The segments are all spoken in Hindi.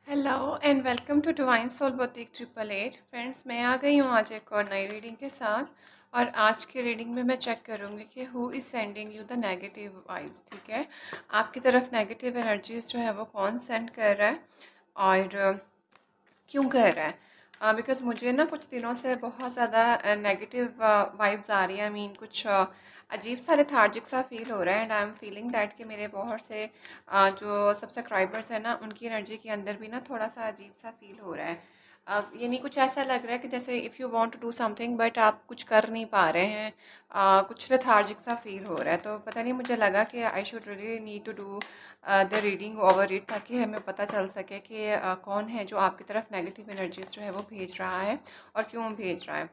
Hello and welcome to divine soul boutique 888। Friends, मैं आ गई हूँ आज एक और नई रीडिंग के साथ। और आज की रीडिंग में मैं चेक करूँगी कि who is sending you the negative vibes. ठीक है, आपकी तरफ नेगेटिव एनर्जीज जो है वो कौन सेंड कर रहा है और क्यों कर रहा है। बिकॉज़ मुझे ना कुछ दिनों से बहुत ज़्यादा नेगेटिव वाइब्स आ रही है। आई मीन कुछ अजीब सा लेथार्जिक सा फील हो रहा है and I am feeling that कि मेरे बहुत से जो सब्सक्राइबर्स हैं ना, उनकी एनर्जी के अंदर भी ना थोड़ा सा अजीब सा फील हो रहा है। यानी कुछ ऐसा लग रहा है कि जैसे if you want to do something but आप कुछ कर नहीं पा रहे हैं। कुछ लेथार्जिक सा फील हो रहा है। तो पता नहीं, मुझे लगा कि I should really need to do the reading over it, ताकि हमें पता चल सके कि कौन है जो आपकी तरफ नेगेटिव एनर्जीज जो है वो भेज रहा है और क्यों भेज रहा है।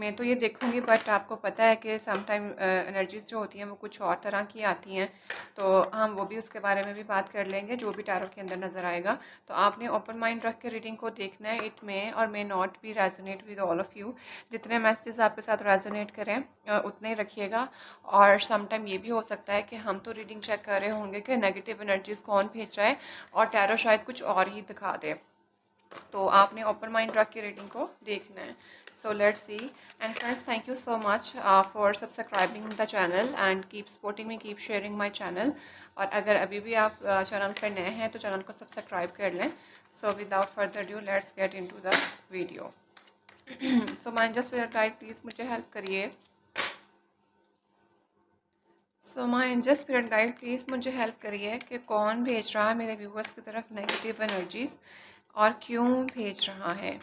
मैं तो ये देखूंगी, बट आपको पता है कि समटाइम एनर्जीज जो होती हैं वो कुछ और तरह की आती हैं। तो हम वो भी उसके बारे में भी बात कर लेंगे जो भी टैरो के अंदर नज़र आएगा। तो आपने ओपन माइंड रख के रीडिंग को देखना है। इट मे और may not be resonate with all of you. जितने मैसेजेस आपके साथ रेजोनेट करें उतने ही रखिएगा। और समटाइम ये भी हो सकता है कि हम तो रीडिंग चेक कर रहे होंगे कि नेगेटिव एनर्जीज कौन भेज रहा है और टैरो शायद कुछ और ही दिखा दे। तो आपने ओपन माइंड रख के रीडिंग को देखना है। So let's see. And friends, thank you so much for subscribing the channel and keep supporting me, keep sharing my channel. और अगर अभी भी आप चैनल पर नए हैं तो चैनल को सब्सक्राइब कर लें। So without further due let's get into the video. So my just guide, please मुझे हेल्प करिए। So my angel spirit guide, please मुझे हेल्प करिए कि कौन भेज रहा है मेरे व्यूवर्स की तरफ नेगेटिव एनर्जीज और क्यों भेज रहा है।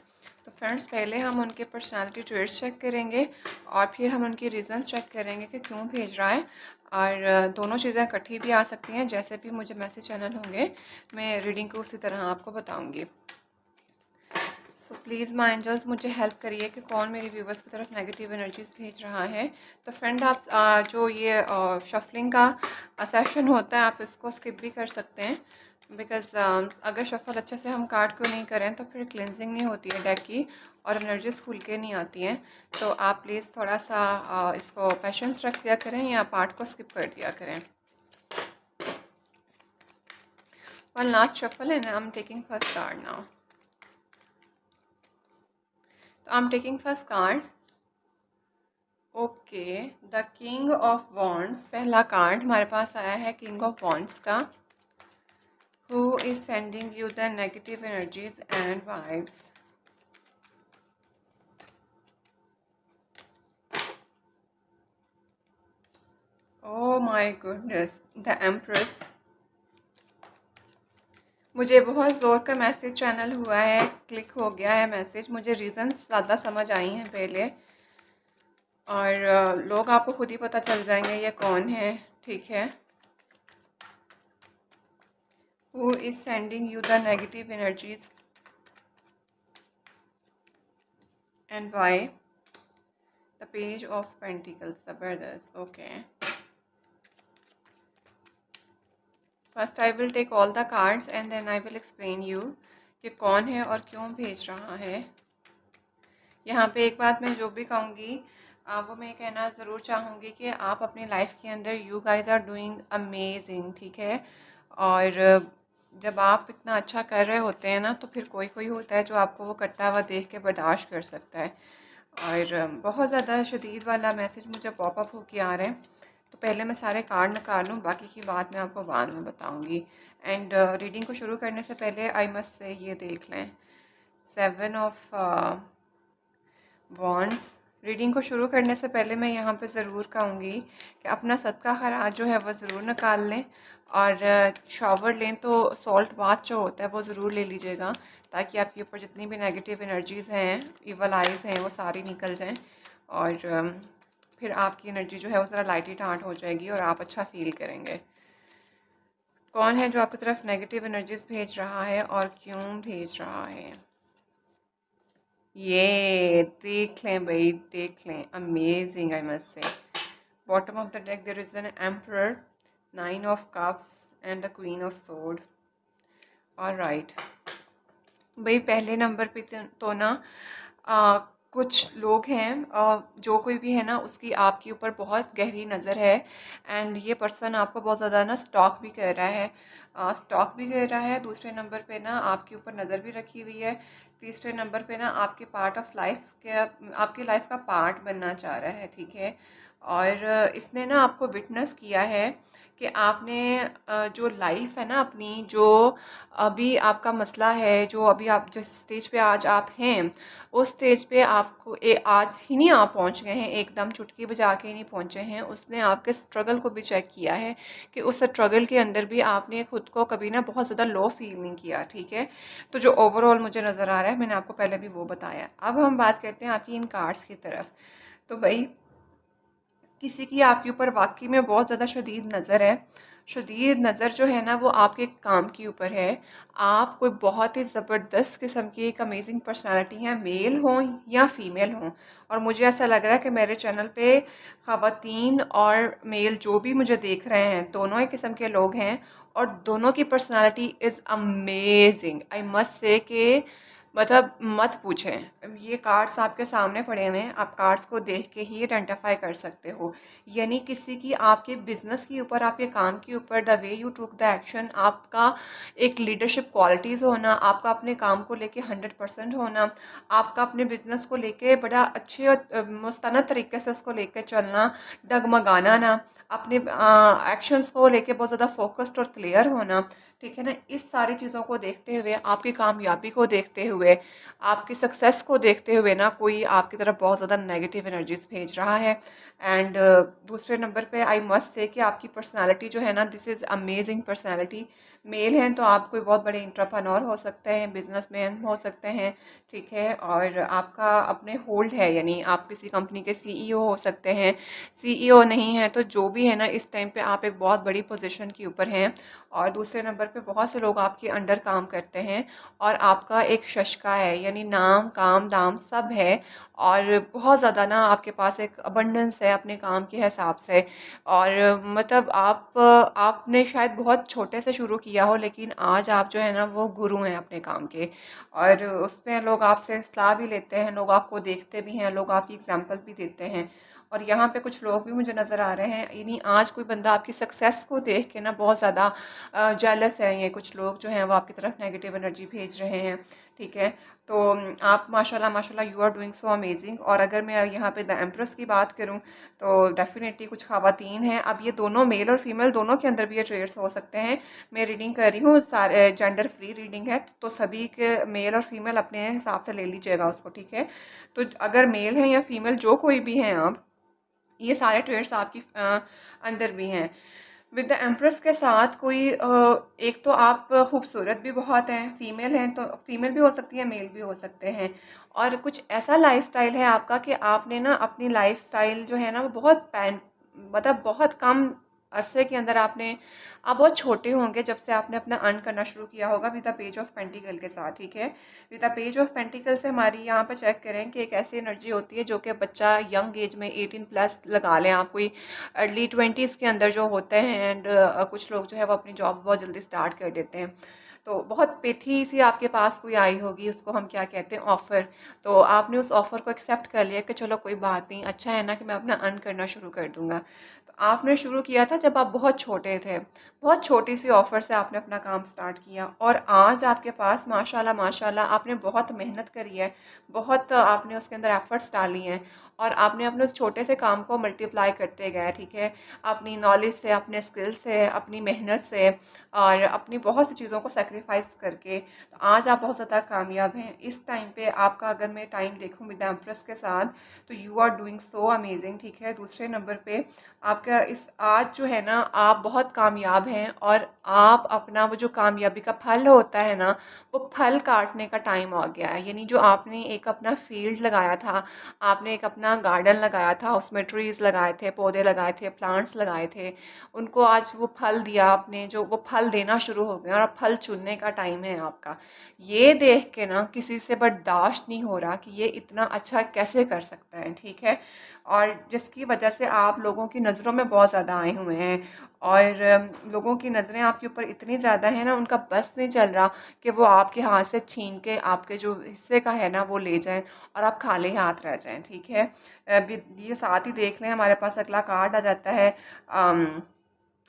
तो फ्रेंड्स, पहले हम उनके पर्सनालिटी ट्रेट्स चेक करेंगे और फिर हम उनकी रीजंस चेक करेंगे कि क्यों भेज रहा है। और दोनों चीज़ें इकट्ठी भी आ सकती हैं। जैसे भी मुझे मैसेज चैनल होंगे मैं रीडिंग को उसी तरह आपको बताऊँगी। सो प्लीज़ माय एंजल्स, मुझे हेल्प करिए कि कौन मेरे व्यूवर्स की तरफ नेगेटिव एनर्जीज भेज रहा है। तो फ्रेंड, आप जो ये शफलिंग का सेशन होता है आप इसको स्किप भी कर सकते हैं। बिकॉज अगर शफल अच्छे से हम कार्ड को नहीं करें तो फिर क्लिनजिंग नहीं होती है डेक की और एनर्जीज खुल के नहीं आती हैं। तो आप प्लीज़ थोड़ा सा इसको पेशेंस रख दिया करें या पार्ट को स्किप कर दिया करें। One last shuffle and I am taking first card now. तो I am taking first card. Okay, the king of wands पहला कार्ड हमारे पास आया है, किंग ऑफ वॉन्ड्स का। Who is sending you the negative energies and vibes. Oh my goodness, the empress. मुझे बहुत ज़ोर का मैसेज चैनल हुआ है, क्लिक हो गया है मैसेज। मुझे रीजंस ज़्यादा समझ आई हैं पहले, और लोग आपको खुद ही पता चल जाएंगे ये कौन है। ठीक है। Who is sending you the negative energies and why. The page of Pentacles, ज़बरदस्त। Okay, first I will take all the cards and then I will explain you कि कौन है और क्यों भेज रहा है। यहाँ पे एक बात मैं जो भी कहूँगी वो मैं कहना ज़रूर चाहूँगी कि आप अपनी लाइफ के अंदर you guys are doing amazing. ठीक है। और जब आप इतना अच्छा कर रहे होते हैं ना तो फिर कोई कोई होता है जो आपको वो करता हुआ देख के बर्दाश्त कर सकता है। और बहुत ज़्यादा शदीद वाला मैसेज मुझे पॉपअप होके आ रहे हैं। तो पहले मैं सारे कार्ड निकाल लूँ, बाकी की बात मैं आपको बाद में बताऊँगी। एंड रीडिंग को शुरू करने से पहले आई मस्ट से ये देख लें, 7 ऑफ वॉन्ड्स। रीडिंग को शुरू करने से पहले मैं यहाँ पे ज़रूर कहूँगी कि अपना सदका खैरात जो है वो ज़रूर निकाल लें। और शॉवर लें तो सॉल्ट बाथ जो होता है वो ज़रूर ले लीजिएगा, ताकि आपके ऊपर जितनी भी नेगेटिव एनर्जीज़ हैं, इवल आइज़ हैं, वो सारी निकल जाएं। और फिर आपकी एनर्जी जो है वो ज़रा लाइटी टाट हो जाएगी और आप अच्छा फील करेंगे। कौन है जो आपकी तरफ नेगेटिव एनर्जीज़ भेज रहा है और क्यों भेज रहा है। ये देख लें भाई, देख लें, amazing I must say. Bottom of the deck there is an emperor, 9 of cups and the queen of sword. Alright भाई, पहले नंबर पे तो ना कुछ लोग हैं जो कोई भी है ना उसकी आपके ऊपर बहुत गहरी नज़र है एंड ये पर्सन आपको बहुत ज़्यादा ना स्टॉक भी कर रहा है। दूसरे नंबर पे ना आपके ऊपर नज़र भी रखी हुई है। तीसरे नंबर पे ना आपके पार्ट ऑफ लाइफ के आपकी लाइफ का पार्ट बनना चाह रहा है, ठीक है। और इसने ना आपको विटनेस किया है कि आपने जो लाइफ है ना अपनी, जो अभी आपका मसला है, जो अभी आप जिस स्टेज पे आज आप हैं, उस स्टेज पे आपको आज ही नहीं आप पहुंच गए हैं, एकदम चुटकी बजा के ही नहीं पहुंचे हैं। उसने आपके स्ट्रगल को भी चेक किया है कि उस स्ट्रगल के अंदर भी आपने खुद को कभी ना बहुत ज़्यादा लो फील नहीं किया, ठीक है। तो जो ओवरऑल मुझे नज़र आ रहा है, मैंने आपको पहले भी वो बताया। अब हम बात करते हैं आपकी इन कार्ड्स की तरफ। तो भाई, किसी की आपके ऊपर वाकई में बहुत ज़्यादा शदीद नज़र है। शदीद नज़र जो है ना वो आपके काम के ऊपर है। आप कोई बहुत ही ज़बरदस्त किस्म की एक अमेजिंग पर्सनालिटी हैं, मेल हों या फीमेल हों। और मुझे ऐसा लग रहा है कि मेरे चैनल पे ख़वातीन और मेल जो भी मुझे देख रहे हैं, दोनों ही किस्म के लोग हैं और दोनों की personality is amazing. I must say कि मतलब मत पूछें। ये कार्ड्स आपके सामने पड़े हुए हैं, आप कार्ड्स को देख के ही आइडेंटिफाई कर सकते हो। यानी किसी की आपके बिजनेस के ऊपर, आपके काम के ऊपर, the way you took the action, आपका एक लीडरशिप क्वालिटीज़ होना, आपका अपने काम को लेके 100% होना, आपका अपने बिजनेस को लेके बड़ा अच्छे और मुस्तनद तरीके से उसको लेके चलना, डगमगाना ना, अपने एक्शंस को लेके बहुत ज़्यादा फोकस्ड और क्लियर होना, ठीक है ना। इस सारी चीज़ों को देखते हुए, आपकी कामयाबी को देखते हुए, आपकी सक्सेस को देखते हुए ना कोई आपकी तरफ बहुत ज़्यादा नेगेटिव एनर्जीज भेज रहा है। एंड दूसरे नंबर पे आई मस्ट से कि आपकी पर्सनालिटी जो है ना, this is amazing personality. Male हैं तो आप कोई बहुत बड़े इंटरप्रेन्योर हो सकते हैं, बिजनेसमैन हो सकते हैं, ठीक है। और आपका अपने होल्ड है, यानी आप किसी कंपनी के सीईओ हो सकते हैं। सीईओ नहीं है तो जो भी है ना, इस टाइम पे आप एक बहुत बड़ी पोजीशन के ऊपर हैं। और दूसरे नंबर पे बहुत से लोग आपके अंडर काम करते हैं और आपका एक शशका है, यानी नाम काम दाम सब है। और बहुत ज़्यादा ना आपके पास एक अबंडेंस है अपने काम के हिसाब से। और मतलब आपने शायद बहुत छोटे से शुरू किया हो, लेकिन आज आप जो है ना वो गुरु हैं अपने काम के। और उसमें लोग आपसे सलाह भी लेते हैं, लोग आपको देखते भी हैं, लोग आपकी एग्जाम्पल भी देते हैं। और यहाँ पे कुछ लोग भी मुझे नज़र आ रहे हैं, यानी आज कोई बंदा आपकी सक्सेस को देख के ना बहुत ज़्यादा जेलस है। ये कुछ लोग जो हैं वो आपकी तरफ नेगेटिव एनर्जी भेज रहे हैं, ठीक है। तो आप माशाल्लाह माशाल्लाह you are doing so amazing. और अगर मैं यहाँ पे द एम्प्रेस की बात करूँ तो डेफिनेटली कुछ ख़वातीन हैं। अब ये दोनों मेल और फीमेल दोनों के अंदर भी ये ट्रेड्स हो सकते हैं। मैं रीडिंग कर रही हूँ, सारे जेंडर फ्री रीडिंग है, तो सभी के मेल और फीमेल अपने हिसाब से ले लीजिएगा उसको, ठीक है। तो अगर मेल हैं या फीमेल जो कोई भी हैं आप, ये सारे ट्रेड्स आपकी अंदर भी हैं। विद द एम्प्रेस के साथ कोई एक तो आप खूबसूरत भी बहुत हैं, फीमेल हैं तो फीमेल भी हो सकती है, मेल भी हो सकते हैं। और कुछ ऐसा लाइफस्टाइल है आपका कि आपने ना अपनी लाइफस्टाइल जो है ना वो बहुत मतलब बहुत कम अरसे के अंदर आपने, आप बहुत छोटे होंगे जब से आपने अपना अर्न करना शुरू किया होगा with the page of pentacle के साथ, ठीक है। With the page of pentacle से हमारी यहाँ पर चेक करें कि एक ऐसी एनर्जी होती है जो कि बच्चा यंग एज में 18+ लगा लें आप, कोई अर्ली 20s के अंदर जो होते हैं। एंड कुछ लोग जो है वो अपनी जॉब बहुत जल्दी स्टार्ट कर देते हैं। तो बहुत पेथी सी आपके पास कोई आई होगी, उसको हम क्या कहते हैं, ऑफ़र। तो आपने उस ऑफ़र को एक्सेप्ट कर लिया कि चलो कोई बात नहीं, अच्छा है ना कि मैं अपना अर्न करना शुरू कर दूंगा। तो आपने शुरू किया था जब आप बहुत छोटे थे, बहुत छोटी सी ऑफ़र से आपने अपना काम स्टार्ट किया और आज आपके पास माशाल्लाह माशाल्लाह आपने बहुत मेहनत करी है, बहुत आपने उसके अंदर एफर्ट्स डाली हैं और आपने अपने उस छोटे से काम को मल्टीप्लाई करते गए, ठीक है। अपनी नॉलेज से, अपने स्किल से, अपनी मेहनत से और अपनी बहुत सी चीज़ों को सेक्रीफाइस करके तो आज आप बहुत ज़्यादा कामयाब हैं। इस टाइम पे आपका अगर मैं टाइम देखूँ विद एम्प्रेस के साथ तो you are doing so amazing, ठीक है। दूसरे नंबर पे आपका इस आज जो है ना आप बहुत कामयाब हैं और आप अपना वो जो कामयाबी का फल होता है ना, वो फल काटने का टाइम आ गया है। यानी जो आपने एक अपना फील्ड लगाया था, आपने एक अपना गार्डन लगाया था, उसमें ट्रीज़ लगाए थे, पौधे लगाए थे, प्लांट्स लगाए थे, उनको आज वो फल दिया आपने, जो वो फल देना शुरू हो गए और अब फल चुनने का टाइम है आपका। ये देख के ना किसी से बर्दाश्त नहीं हो रहा कि ये इतना अच्छा कैसे कर सकता है, ठीक है। और जिसकी वजह से आप लोगों की नज़रों में बहुत ज़्यादा आए हुए हैं। और लोगों की नज़रें आपके ऊपर इतनी ज़्यादा है ना, उनका बस नहीं चल रहा कि वो आपके हाथ से छीन के आपके जो हिस्से का है ना वो ले जाएं और आप खाली हाथ रह जाएं, ठीक है। ये साथ ही देख लें, हमारे पास अगला कार्ड आ जाता है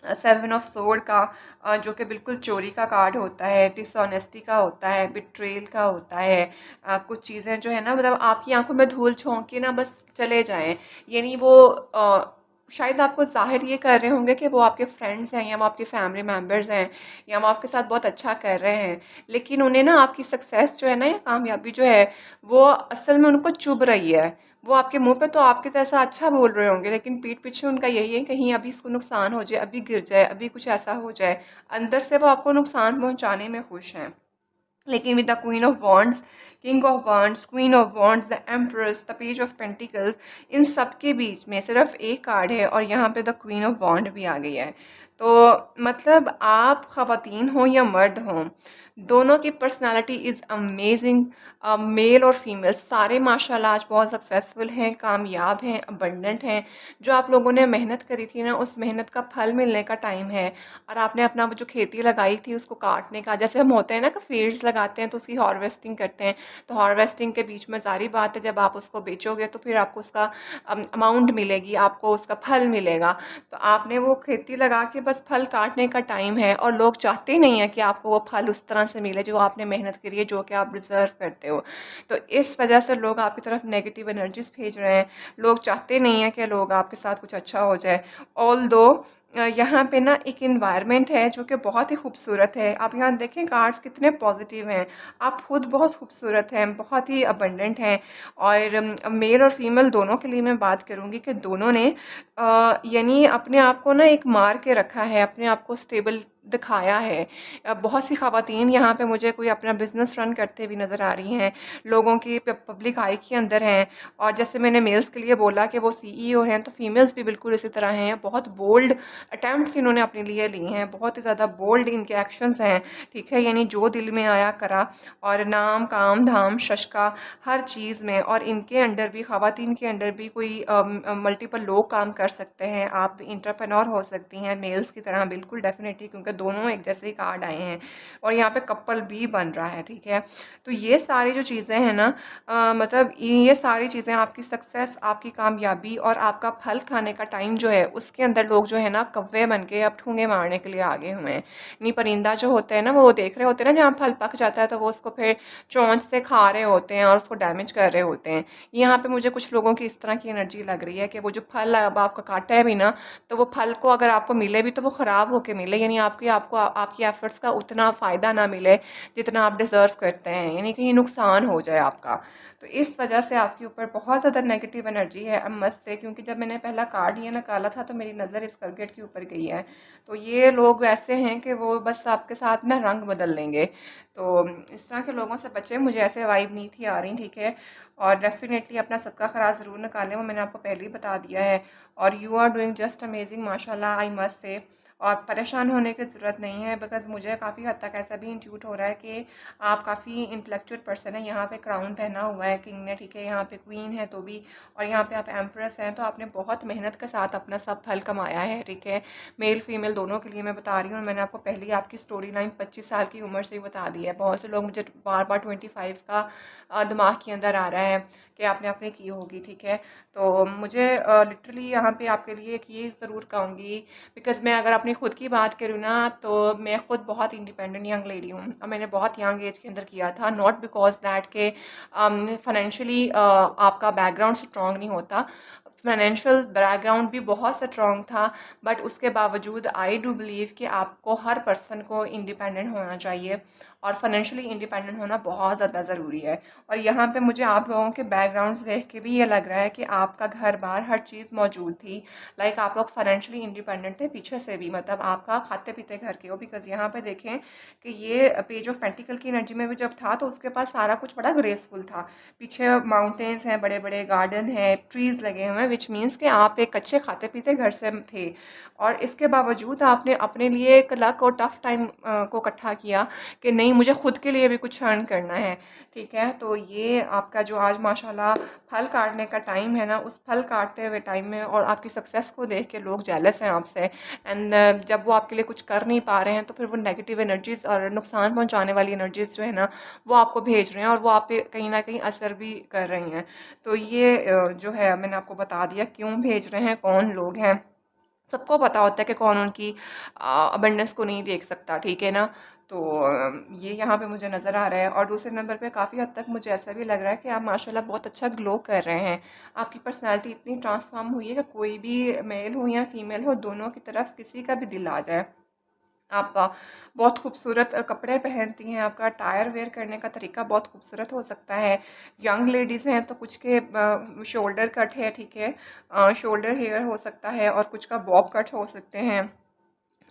सेवन ऑफ सोर्ड का, जो कि बिल्कुल चोरी का कार्ड होता है, डिसऑनेस्टी का होता है, बिट्रेल का होता है। कुछ चीज़ें जो है ना, मतलब आपकी आंखों में धूल झोंक के ना बस चले जाएं। यानी वो शायद आपको ज़ाहिर ये कर रहे होंगे कि वो आपके फ्रेंड्स हैं या वो आपके फैमिली मेम्बर्स हैं या वो आपके साथ बहुत अच्छा कर रहे हैं, लेकिन उन्हें ना आपकी सक्सेस जो है ना या कामयाबी जो है वो असल में उनको चुभ रही है। वो आपके मुंह पे तो आपके जैसा अच्छा बोल रहे होंगे, लेकिन पीठ पीछे उनका यही है कहीं अभी इसको नुकसान हो जाए, अभी गिर जाए, अभी कुछ ऐसा हो जाए। अंदर से वो आपको नुकसान पहुंचाने में खुश हैं। लेकिन with the queen of wands, king of wands, queen of wands, the empress, the page of pentacles, इन सब के बीच में सिर्फ एक कार्ड है और यहाँ पे द क्वीन ऑफ वॉन्ड भी आ गई है। तो मतलब आप ख़वातीन हो या मर्द हो, दोनों की पर्सनालिटी इज़ अमेजिंग। मेल और फीमेल सारे माशाल्लाह आज बहुत सक्सेसफुल हैं, कामयाब हैं, अबंडेंट हैं। जो आप लोगों ने मेहनत करी थी ना, उस मेहनत का फल मिलने का टाइम है। और आपने अपना वो जो खेती लगाई थी उसको काटने का, जैसे हम होते हैं ना कि फील्ड्स लगाते हैं तो उसकी हार्वेस्टिंग करते हैं, तो हार्वेस्टिंग के बीच में जारी बात है जब आप उसको बेचोगे तो फिर आपको उसका अमाउंट मिलेगी, आपको उसका फल मिलेगा। तो आपने वो खेती लगा के बस फल काटने का टाइम है, और लोग चाहते नहीं है कि आपको वो फल उस तरह से मिले जो आपने मेहनत करी है, जो कि आप डिज़र्व करते हो। तो इस वजह से लोग आपकी तरफ नेगेटिव एनर्जीज भेज रहे हैं। लोग चाहते नहीं हैं कि लोग आपके साथ कुछ अच्छा हो जाए। ऑल दो यहाँ पे ना एक इन्वायरमेंट है जो कि बहुत ही खूबसूरत है। आप यहाँ देखें कार्ड्स कितने पॉजिटिव हैं। आप खुद बहुत खूबसूरत हैं, बहुत ही अबंडेंट हैं। और मेल और फीमेल दोनों के लिए मैं बात करूँगी कि दोनों ने यानी अपने आप को ना एक मार के रखा है, अपने आप को स्टेबल दिखाया है। बहुत सी ख़वातीन यहाँ पे मुझे कोई अपना बिज़नेस रन करते हुए नज़र आ रही हैं, लोगों की पब्लिक आई के अंदर हैं। और जैसे मैंने मेल्स के लिए बोला कि वो सीईओ हैं, तो फीमेल्स भी बिल्कुल इसी तरह हैं। बहुत बोल्ड अटेम्प्ट्स इन्होंने अपने लिए लिए हैं, बहुत ही ज़्यादा बोल्ड इनके एक्शंस हैं, ठीक है। यानी जो दिल में आया करा, और नाम काम धाम शशका हर चीज़ में। और इनके अंडर भी, ख़वातीन के अंडर भी कोई मल्टीपल लोग काम कर सकते हैं। आप इंटरप्रेन्योर हो सकती हैं मेल्स की तरह, बिल्कुल डेफिनेटली, क्योंकि दोनों एक जैसे ही कार्ड आए हैं। और यहाँ पे कपल भी बन रहा है, ठीक है। तो ये सारी जो चीज़ें हैं ना, मतलब ये सारी चीज़ें आपकी सक्सेस, आपकी कामयाबी और आपका फल खाने का टाइम जो है, उसके अंदर लोग जो है ना कौवे बन के अब ठूंगे मारने के लिए आगे हुए हैं। नहीं, परिंदा जो होते हैं ना, वो देख रहे होते हैं ना जहाँ फल पक जाता है तो वो उसको फिर चोंच से खा रहे होते हैं और उसको डैमेज कर रहे होते हैं। यहाँ पे मुझे कुछ लोगों की इस तरह की एनर्जी लग रही है कि वो जो फल अब आपका काटा है भी ना, तो वो फल को अगर आपको मिले भी तो वो ख़राब होके मिले, यानी आपकी आपको आपकी एफर्ट्स का उतना फ़ायदा ना मिले जितना आप डिज़र्व करते हैं, यानी कहीं नुकसान हो जाए आपका। तो इस वजह से आपके ऊपर बहुत ज़्यादा नेगेटिव एनर्जी है अब मत से, क्योंकि जब मैंने पहला कार्ड ये निकाला था तो मेरी नज़र इस करकेट के ऊपर गई है। तो ये लोग वैसे हैं कि वो बस आपके साथ ना रंग बदल लेंगे। तो इस तरह के लोगों से बचें, मुझे ऐसे वाइब नहीं थी आ रही, ठीक है। और डेफिनेटली अपना सदका खराज ज़रूर निकालें, वो मैंने आपको पहले ही बता दिया है। और you are doing just amazing माशाल्लाह, आई मस्ट से। और परेशान होने की ज़रूरत नहीं है, बिकॉज़ मुझे काफ़ी हद तक ऐसा भी इंट्यूट हो रहा है कि आप काफ़ी इंटेलेक्चुअल पर्सन है। यहाँ पे क्राउन पहना हुआ है किंग ने, ठीक है, यहाँ पे क्वीन है तो भी, और यहाँ पे आप एम्प्रेस हैं, तो आपने बहुत मेहनत के साथ अपना सब फल कमाया है, ठीक है। मेल फीमेल दोनों के लिए मैं बता रही हूँ, और मैंने आपको पहले ही आपकी स्टोरी लाइन 25 साल की उम्र से ही बता दी है। बहुत से लोग मुझे बार बार 25 का दिमाग के अंदर आ रहा है कि आपने अपने की होगी, ठीक है। तो मुझे लिटरली यहाँ पे आपके लिए एक ये ज़रूर कहूँगी, बिकॉज़ मैं अगर अपनी खुद की बात करूँ ना, तो मैं खुद बहुत इंडिपेंडेंट यंग लेडी हूँ, और मैंने बहुत यंग एज के अंदर किया था। नॉट बिकॉज दैट के फाइनेंशियली आपका बैकग्राउंड स्ट्रॉन्ग नहीं होता, फाइनेंशियल बैकग्राउंड भी बहुत स्ट्रॉन्ग था, बट उसके बावजूद आई डू बिलीव कि आपको, हर पर्सन को इंडिपेंडेंट होना चाहिए और फाइनेंशियली इंडिपेंडेंट होना बहुत ज़्यादा ज़रूरी है। और यहाँ पे मुझे आप लोगों के बैकग्राउंड्स देख के भी ये लग रहा है कि आपका घर बार हर चीज़ मौजूद थी, लाइक आप लोग फाइनेंशियली इंडिपेंडेंट थे पीछे से भी, मतलब आपका खाते पीते घर के हो। बिकॉज यहाँ पे देखें कि ये पेज ऑफ पेंटिकल की एनर्जी में भी जब था तो उसके पास सारा कुछ बड़ा ग्रेसफुल था। पीछे माउंटेन्स हैं, बड़े बड़े गार्डन है, ट्रीज लगे हुए हैं, विच मीन्स कि आप एक अच्छे खाते पीते घर से थे और इसके बावजूद आपने अपने लिए एक लक और टफ टाइम को इकट्ठा किया कि नहीं, मुझे खुद के लिए भी कुछ अर्न करना है, ठीक है। तो ये आपका जो आज माशाल्लाह फल काटने का टाइम है ना, उस फल काटते हुए टाइम में और आपकी सक्सेस को देख के लोग जेलस हैं आपसे, एंड जब वो आपके लिए कुछ कर नहीं पा रहे हैं तो फिर वो नेगेटिव एनर्जीज और नुकसान पहुंचाने वाली एनर्जीज जो है ना, वो आपको भेज रहे हैं और वो आप पे कहीं ना कहीं असर भी कर रही हैं। तो ये जो है मैंने आपको बता दिया क्यों भेज रहे हैं, कौन लोग हैं। सबको पता होता है कि कौन उनकी अबंडेंस को नहीं देख सकता, ठीक है ना। तो ये यहाँ पे मुझे नज़र आ रहा है। और दूसरे नंबर पे काफ़ी हद तक मुझे ऐसा भी लग रहा है कि आप माशाल्लाह बहुत अच्छा ग्लो कर रहे हैं। आपकी पर्सनैलिटी इतनी ट्रांसफॉर्म हुई है कि कोई भी मेल हो या फीमेल हो, दोनों की तरफ किसी का भी दिल आ जाए। आप बहुत खूबसूरत कपड़े पहनती हैं, आपका टायर वेयर करने का तरीका बहुत खूबसूरत हो सकता है। यंग लेडीज़ हैं तो कुछ के शोल्डर कट है, ठीक है, शोल्डर हेयर हो सकता है और कुछ का बॉब कट हो सकते हैं।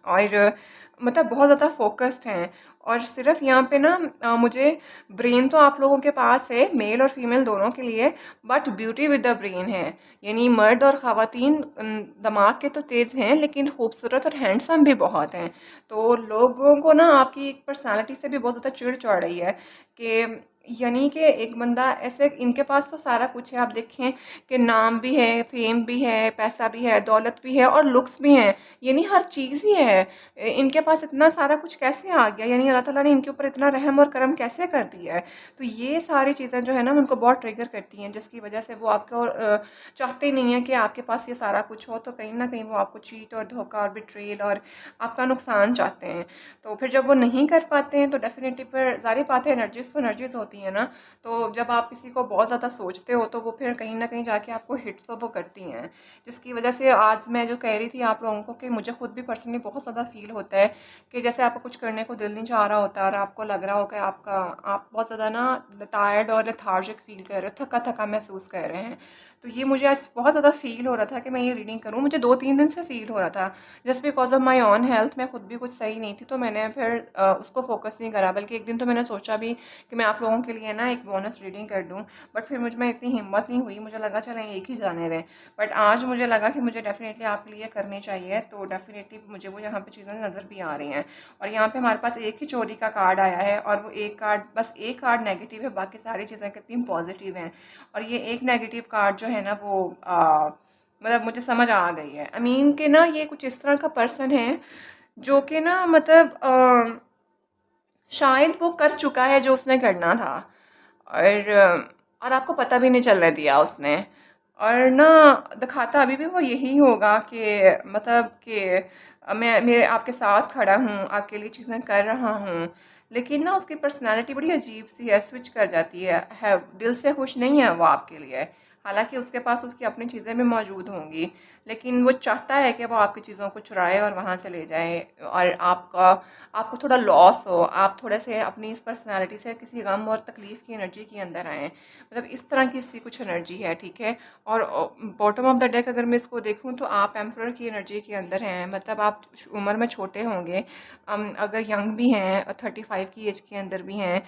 और मतलब बहुत ज़्यादा फ़ोकस्ड हैं। और सिर्फ यहाँ पे ना मुझे ब्रेन तो आप लोगों के पास है, मेल और फीमेल दोनों के लिए, but beauty with the brain है। यानी मर्द और ख़वातीन दिमाग के तो तेज़ हैं लेकिन खूबसूरत और हैंडसम भी बहुत हैं। तो लोगों को ना आपकी पर्सनालिटी से भी बहुत ज़्यादा चिढ़ चढ़ रही है कि यानी कि एक बंदा ऐसे, इनके पास तो सारा कुछ है, आप देखें कि नाम भी है, फेम भी है, पैसा भी है, दौलत भी है और लुक्स भी हैं, यानी हर चीज़ ही है। इनके पास इतना सारा कुछ कैसे आ गया, यानी अल्लाह ताला ने इनके ऊपर इतना रहम और करम कैसे कर दिया है। तो ये सारी चीज़ें जो है ना उनको बहुत ट्रिगर करती हैं, जिसकी वजह से वो आपको चाहते ही नहीं है कि आपके पास ये सारा कुछ हो। तो कहीं ना कहीं वो आपको चीट और धोखा और बिट्रेल और आपका नुकसान चाहते हैं। तो फिर जब वो नहीं कर पाते हैं तो डेफिनेटली फिर सारी बातें एनर्जीज तो एनर्जीज होती हैं ना। तो जब आप किसी को बहुत ज़्यादा सोचते हो तो वो फिर कहीं ना कहीं जाके आपको हिट तो वो करती हैं, जिसकी वजह से आज मैं जो कह रही थी आप लोगों को कि मुझे खुद भी पर्सनली बहुत ज़्यादा फील होता है कि जैसे आपको कुछ करने को दिल नहीं चाह रहा होता और आपको लग रहा हो कि आप बहुत ज़्यादा ना टायर्ड और लेथार्जिक फील कर रहे हो, थका थका महसूस कर रहे हैं। तो ये मुझे आज बहुत ज़्यादा फील हो रहा था कि मैं ये रीडिंग करूँ, मुझे 2-3 दिन से फील हो रहा था, just because of my on health. मैं खुद भी कुछ सही नहीं थी तो मैंने फिर उसको फोकस नहीं करा, बल्कि एक दिन तो मैंने सोचा भी कि मैं आप लोगों के लिए ना एक बोनस रीडिंग कर दूँ, बट फिर मुझ में इतनी हिम्मत नहीं हुई, मुझे लगा चलें एक ही जाने दें। बट आज मुझे लगा कि मुझे डेफिनेटली आपके लिए करनी चाहिए, तो डेफिनेटली मुझे वो यहाँ पे चीज़ें नज़र भी आ रही हैं। और यहाँ पे हमारे पास एक ही चोरी का कार्ड आया है और वो एक कार्ड, बस एक कार्ड नेगेटिव है, बाकी सारी चीज़ें कितनी पॉजिटिव हैं। और ये एक नेगेटिव कार्ड जो है ना वो मतलब मुझे समझ आ गई है। अमीन के ना ये कुछ इस तरह का पर्सन है जो कि ना मतलब शायद वो कर चुका है जो उसने करना था, और आपको पता भी नहीं चलने दिया उसने। और ना दिखाता अभी भी वो यही होगा कि मतलब कि मैं मेरे आपके साथ खड़ा हूँ, आपके लिए चीज़ें कर रहा हूँ, लेकिन ना उसकी पर्सनालिटी बड़ी अजीब सी है, स्विच कर जाती है, दिल से खुश नहीं है वो आपके लिए। हालांकि उसके पास उसकी अपनी चीज़ें भी मौजूद होंगी, लेकिन वो चाहता है कि वो आपकी चीज़ों को चुराए और वहाँ से ले जाए और आपको थोड़ा लॉस हो, आप थोड़े से अपनी इस पर्सनालिटी से किसी गम और तकलीफ़ की एनर्जी के अंदर आएँ, मतलब इस तरह की इसकी कुछ एनर्जी है, ठीक है। और बॉटम ऑफ द डेक अगर मैं इसको देखूं तो आप एम्परर की एनर्जी के अंदर हैं, मतलब आप उम्र में छोटे होंगे, अगर यंग भी हैं 35 की एज के अंदर भी हैं,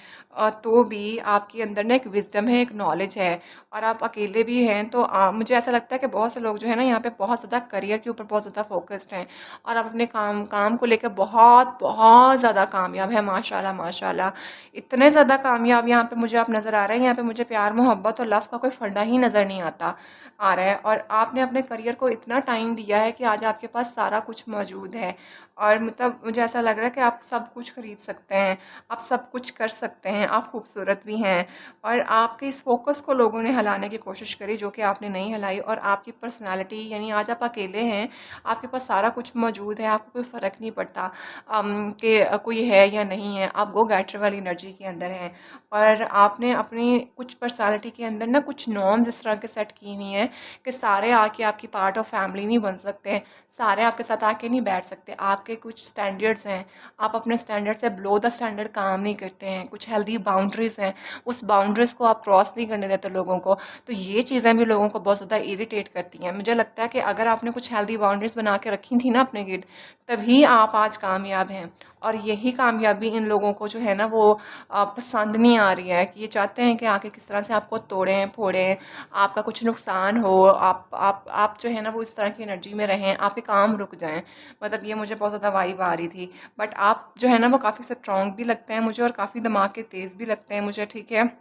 तो भी आपके अंदर ना एक विजडम है, एक नॉलेज है, और आप अकेले भी हैं। तो मुझे ऐसा लगता है कि बहुत से लोग जो है ना यहाँ पे बहुत ज़्यादा करियर के ऊपर बहुत ज़्यादा फोकस्ड हैं और आप अपने काम काम को लेकर बहुत बहुत ज़्यादा कामयाब है, माशाल्लाह माशाल्लाह। इतने ज़्यादा कामयाब यहाँ पे मुझे आप नज़र आ रहे हैं, यहाँ पे मुझे प्यार मोहब्बत और लव का कोई फंडा ही नज़र नहीं आता आ रहा है। और आपने अपने करियर को इतना टाइम दिया है कि आज आपके पास सारा कुछ मौजूद है, और मतलब मुझे ऐसा लग रहा है कि आप सब कुछ खरीद सकते हैं, आप सब कुछ कर सकते हैं, आप खूबसूरत भी हैं। और आपके इस फोकस को लोगों ने हिलाने की कोशिश करी जो कि आपने नहीं हिलाई, और आपकी पर्सनालिटी यानी आज आप अकेले हैं, आपके पास सारा कुछ मौजूद है, आपको कोई फ़र्क नहीं पड़ता कि कोई है या नहीं है, आप गो गेटर वाली एनर्जी के अंदर हैं। और आपने अपनी कुछ पर्सनालिटी के अंदर ना कुछ नॉर्म्स इस तरह के सेट की हुई हैं कि सारे आके आपकी पार्ट ऑफ फैमिली नहीं बन सकते, सारे आपके साथ आके नहीं बैठ सकते। आपके कुछ स्टैंडर्ड्स हैं, आप अपने स्टैंडर्ड से बिलो द स्टैंडर्ड काम नहीं करते हैं, कुछ हेल्दी बाउंड्रीज़ हैं, उस बाउंड्रीज़ को आप क्रॉस नहीं करने देते लोगों को। तो ये चीज़ें भी लोगों को बहुत ज़्यादा इरिटेट करती हैं। मुझे लगता है कि अगर आपने कुछ हेल्दी बाउंड्रीज़ बना के रखी थी ना अपने गिर्द, तभी आप आज कामयाब हैं। और यही कामयाबी इन लोगों को जो है ना वो पसंद नहीं आ रही है, कि ये चाहते हैं कि आके किस तरह से आपको तोड़ें फोड़ें, आपका कुछ नुकसान हो, आप जो है ना वो इस तरह की एनर्जी में रहें, आपके काम रुक जाएं। मतलब ये मुझे बहुत ज़्यादा वाइब आ रही थी। बट आप जो है ना वो काफ़ी स्ट्रॉन्ग भी लगते हैं मुझे, और काफ़ी दिमाग के तेज़ भी लगते हैं मुझे, ठीक है।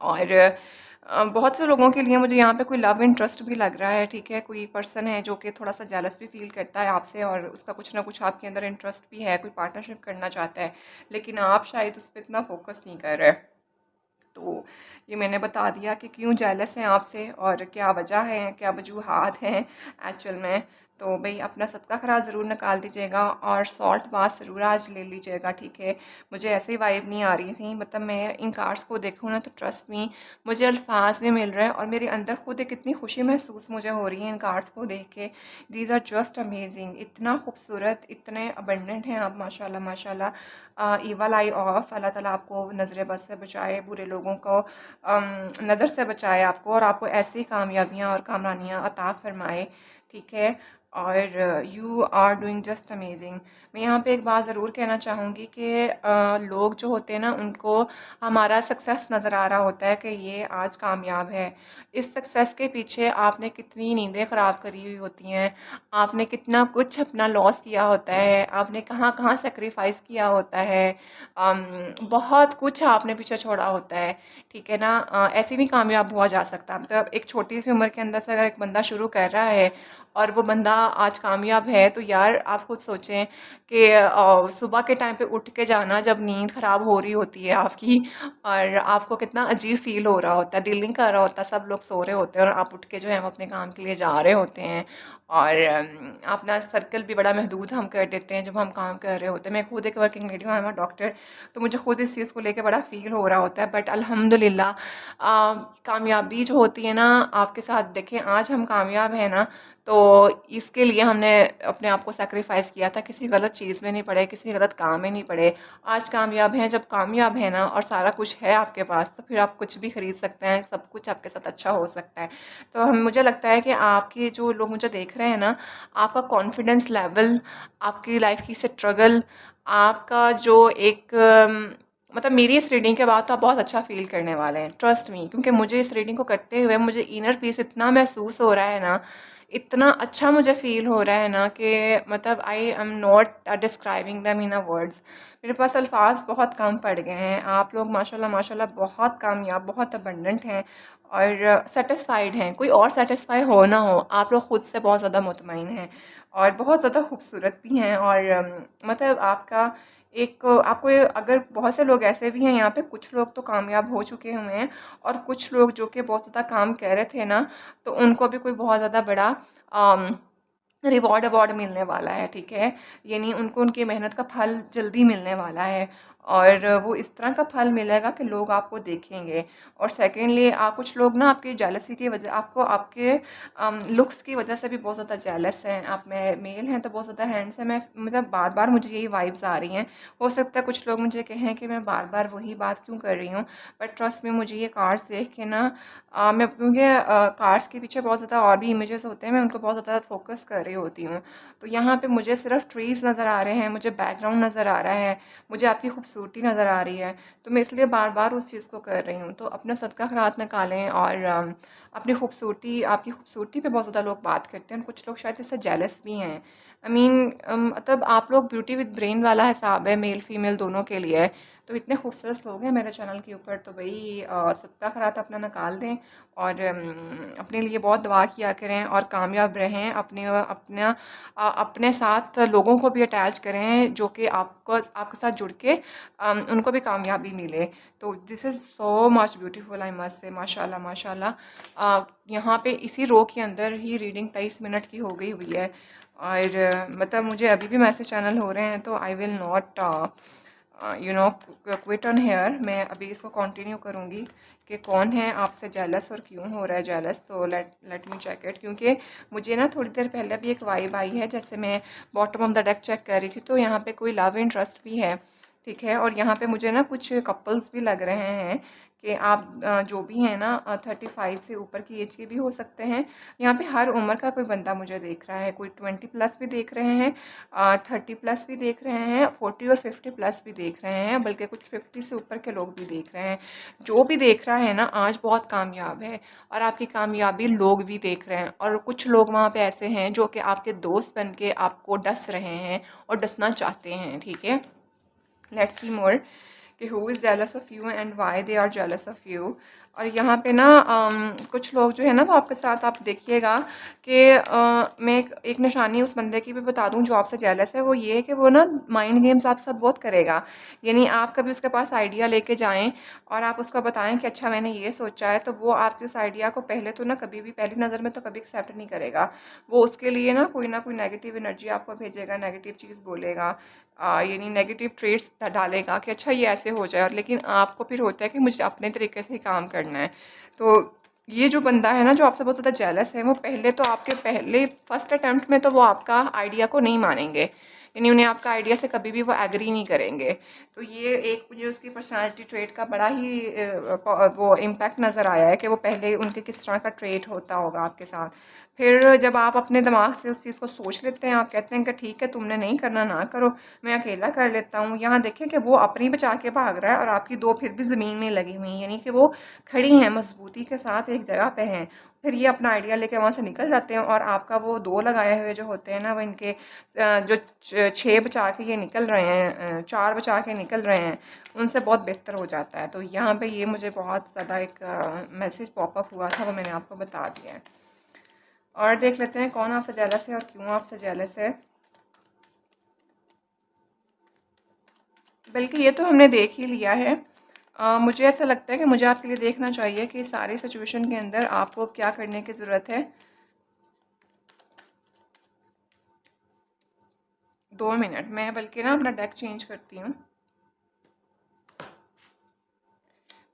और बहुत से लोगों के लिए मुझे यहाँ पे कोई लव इंटरेस्ट भी लग रहा है, ठीक है। कोई पर्सन है जो कि थोड़ा सा जेलस भी फील करता है आपसे, और उसका कुछ ना कुछ आपके अंदर इंटरेस्ट भी है, कोई पार्टनरशिप करना चाहता है, लेकिन आप शायद उस पर इतना फोकस नहीं कर रहे। तो ये मैंने बता दिया कि क्यों जेलस हैं आपसे और क्या वजह है, क्या वजूहात हैं एक्चुअल में। तो भई अपना सदका खैरात ज़रूर निकाल दीजिएगा, और सॉल्ट बाथ ज़रूर आज ले लीजिएगा, ठीक है। मुझे ऐसे ही वाइब नहीं आ रही थी, मतलब मैं इन कार्ड्स को देखूँ ना तो ट्रस्ट मी मुझे अल्फाज नहीं मिल रहे हैं, और मेरे अंदर खुद एक इतनी खुशी महसूस मुझे हो रही है इन कार्ड्स को देख के। दीज आर जस्ट अमेजिंग, इतना खूबसूरत, इतने अबंडेंट हैं आप, माशाल्लाह माशाल्लाह। ईवल आई ऑफ, अल्लाह ताला आपको नज़र बद से बचाए, बुरे लोगों को नज़र से बचाए आपको, और आपको ऐसी कामयाबियाँ और कामरानियाँ अता फ़रमाए, ठीक है। और you are doing just amazing. मैं यहाँ पे एक बात ज़रूर कहना चाहूँगी कि लोग जो होते हैं ना उनको हमारा सक्सेस नज़र आ रहा होता है कि ये आज कामयाब है। इस सक्सेस के पीछे आपने कितनी नींदें ख़राब करी हुई होती हैं, आपने कितना कुछ अपना लॉस किया होता है, आपने कहाँ कहाँ सेक्रीफाइस किया होता है, बहुत कुछ आपने पीछे छोड़ा होता है, ठीक है ना। ऐसे नहीं कामयाब हुआ जा सकता। मतलब एक छोटी सी उम्र के अंदर से अगर एक बंदा शुरू कर रहा है और वो बंदा आज कामयाब है, तो यार आप खुद सोचें कि सुबह के टाइम पे उठ के जाना जब नींद ख़राब हो रही होती है आपकी, और आपको कितना अजीब फ़ील हो रहा होता है, दिल नहीं कर रहा होता, सब लोग सो रहे होते हैं और आप उठ के जो है हम अपने काम के लिए जा रहे होते हैं। और अपना सर्कल भी बड़ा महदूद हम कर देते हैं जब हम काम कर रहे होते हैं। मैं खुद एक वर्किंग लेडी हूँ, आई एम अ डॉक्टर, तो मुझे खुद इस चीज़ को लेके बड़ा फ़ील हो रहा होता है। बट अल्हम्दुलिल्लाह कामयाबी जो होती है ना आपके साथ, देखें आज हम कामयाब हैं ना, तो इसके लिए हमने अपने आप को सैक्रिफाइस किया था, किसी गलत चीज़ में नहीं पड़े, किसी गलत काम में नहीं पड़े। आज कामयाब हैं, जब कामयाब हैं ना और सारा कुछ है आपके पास, तो फिर आप कुछ भी खरीद सकते हैं, सब कुछ आपके साथ अच्छा हो सकता है। तो हम मुझे लगता है कि आपके जो लोग मुझे देख रहे हैं ना, आपका कॉन्फिडेंस लेवल, आपकी लाइफ की स्ट्रगल, आपका जो एक मतलब मेरी इस रीडिंग के बाद तो आप बहुत अच्छा फ़ील करने वाले हैं, ट्रस्ट मी। क्योंकि मुझे इस रीडिंग को करते हुए मुझे इनर पीस इतना महसूस हो रहा है ना, इतना अच्छा मुझे फ़ील हो रहा है ना कि मतलब I am not describing them in a words. मेरे पास अल्फाज बहुत कम पड़ गए हैं। आप लोग माशाल्लाह माशाल्लाह बहुत कामयाब, बहुत अबंडेंट हैं और सेटिस्फाइड हैं। कोई और सेटिस्फाई हो ना हो, आप लोग खुद से बहुत ज़्यादा मुतमईन हैं और बहुत ज़्यादा खूबसूरत भी हैं। और मतलब आपका एक आपको अगर बहुत से लोग ऐसे भी हैं यहाँ पे, कुछ लोग तो कामयाब हो चुके हुए हैं और कुछ लोग जो कि बहुत ज़्यादा काम कर रहे थे ना, तो उनको भी कोई बहुत ज़्यादा बड़ा अम, रिवॉर्ड अवार्ड मिलने वाला है, ठीक है। यानी उनको उनकी मेहनत का फल जल्दी मिलने वाला है, और वो इस तरह का फल मिलेगा कि लोग आपको देखेंगे। और सेकेंडली कुछ लोग ना आपकी जेलसी की वजह, आपको आपके लुक्स की वजह से भी बहुत ज़्यादा जेलस हैं। आप में मेल हैं तो बहुत ज़्यादा हैंडसम है, मतलब बार बार मुझे यही वाइब्स आ रही हैं। हो सकता है कुछ लोग मुझे कहें कि मैं बार बार वही बात क्यों कर रही हूँ, बट ट्रस्ट में मुझे ये कार्ड्स देख के ना मैं, क्योंकि कार्ड्स के पीछे बहुत ज़्यादा और भी इमेजेस होते हैं, मैं उनको बहुत ज़्यादा फोकस कर रही होती हूँ। तो यहाँ पे मुझे सिर्फ ट्रीज़ नज़र आ रहे हैं, मुझे बैकग्राउंड नज़र आ रहा है, मुझे आपकी खूबसूरती नज़र आ रही है, तो मैं इसलिए बार बार उस चीज़ को कर रही हूँ। तो अपना सदका खैरात निकालें, और अपनी खूबसूरती, आपकी खूबसूरती पे बहुत ज़्यादा लोग बात करते हैं, कुछ लोग शायद इससे जेलस भी हैं। आई मीन मतलब आप लोग ब्यूटी विद ब्रेन वाला हिसाब है, मेल फीमेल दोनों के लिए। तो इतने खूबसूरत लोग हैं मेरे चैनल के ऊपर, तो भाई सदका खैरात अपना निकाल दें और अपने लिए बहुत दुआ किया करें और कामयाब रहें। अपने साथ लोगों को भी अटैच करें जो कि आपको आपके साथ जुड़ के उनको भी कामयाबी मिले। तो this is so much beautiful, I must से, माशाल्लाह माशाल्लाह। यहाँ पे इसी रो के अंदर ही रीडिंग 23 मिनट की हो गई हुई है, और मतलब मुझे अभी भी मैसेज चैनल हो रहे हैं, तो I will not you know quit on here. मैं अभी इसको कंटिन्यू करूँगी कि कौन है आपसे जेलस और क्यों हो रहा है जेलस। तो लेट मी चेक इट, क्योंकि मुझे ना थोड़ी देर पहले भी एक वाइब आई है, जैसे मैं bottom of the deck check कर रही थी, तो यहाँ पे कोई लव इंटरेस्ट भी है। ठीक है। और यहाँ पे मुझे ना कुछ कपल्स भी लग रहे हैं कि आप जो भी हैं ना 35 से ऊपर की एज के भी हो सकते हैं। यहाँ पे हर उम्र का कोई बंदा मुझे देख रहा है, कोई 20 प्लस भी देख रहे हैं, 30 प्लस भी देख रहे हैं, 40 और 50 प्लस भी देख रहे हैं, बल्कि कुछ 50 से ऊपर के लोग भी देख रहे हैं। जो भी देख रहा है ना आज बहुत कामयाब है, और आपकी कामयाबी लोग भी देख रहे हैं, और कुछ लोग वहाँ पे ऐसे हैं जो कि आपके दोस्त बन के आपको डस रहे हैं और डसना चाहते हैं। ठीक है, लेट्स सी मोर कि who is jealous of you and why they are jealous of you. और यहाँ पे ना कुछ लोग जो है ना वो आपके साथ, आप देखिएगा कि मैं एक निशानी उस बंदे की भी बता दूँ जो आपसे जेलस है, वो ये है कि वो ना माइंड गेम्स आपके साथ बहुत करेगा। यानी आप कभी उसके पास आइडिया लेके जाएँ और आप उसको बताएं कि अच्छा मैंने ये सोचा है, तो वो आपके उस आइडिया को पहले तो ना कभी भी, पहली नज़र में तो कभी एक्सेप्ट नहीं करेगा। वो उसके लिए ना कोई नेगेटिव एनर्जी आपको भेजेगा, नेगेटिव चीज़ बोलेगा, यानी नेगेटिव ट्रेट्स डालेगा कि अच्छा ये ऐसे हो जाए। और लेकिन आपको फिर होता है कि मुझे अपने तरीके से ही काम करना है। तो ये जो बंदा है ना जो आपसे बहुत ज़्यादा जेलस है, वो पहले तो आपके पहले फर्स्ट अटेम्प्ट में तो वो आपका आइडिया को नहीं मानेंगे, यानी उन्हें आपका आइडिया से कभी भी वो एग्री नहीं करेंगे। तो ये एक मुझे उसकी पर्सनालिटी ट्रेट का बड़ा ही वो इम्पैक्ट नज़र आया है कि वो पहले उनके किस तरह का ट्रेट होता होगा आपके साथ। फिर जब आप अपने दिमाग से उस चीज़ को सोच लेते हैं, आप कहते हैं कि ठीक है तुमने नहीं करना ना करो, मैं अकेला कर लेता हूँ। यहाँ देखें कि वो अपनी बचा के भाग रहा है और आपकी दो फिर भी ज़मीन में लगी हुई हैं, यानी कि वो खड़ी हैं मजबूती के साथ एक जगह पे हैं। फिर ये अपना आइडिया लेके वहाँ से निकल जाते हैं, और आपका वो दो लगाए हुए जो होते हैं ना वो इनके जो 6 बचा के ये निकल रहे हैं, 4 बचा के निकल रहे हैं, उनसे बहुत बेहतर हो जाता है। तो यहाँ पे ये मुझे बहुत ज़्यादा एक मैसेज पॉपअप हुआ था, वो मैंने आपको बता दिया है। और देख लेते हैं कौन आपसे जेलस है और क्यों आपसे जेलस है। बल्कि ये तो हमने देख ही लिया है। मुझे ऐसा लगता है कि मुझे आपके लिए देखना चाहिए कि सारी सिचुएशन के अंदर आपको क्या करने की ज़रूरत है। 2 मिनट मैं बल्कि ना अपना डेक चेंज करती हूँ।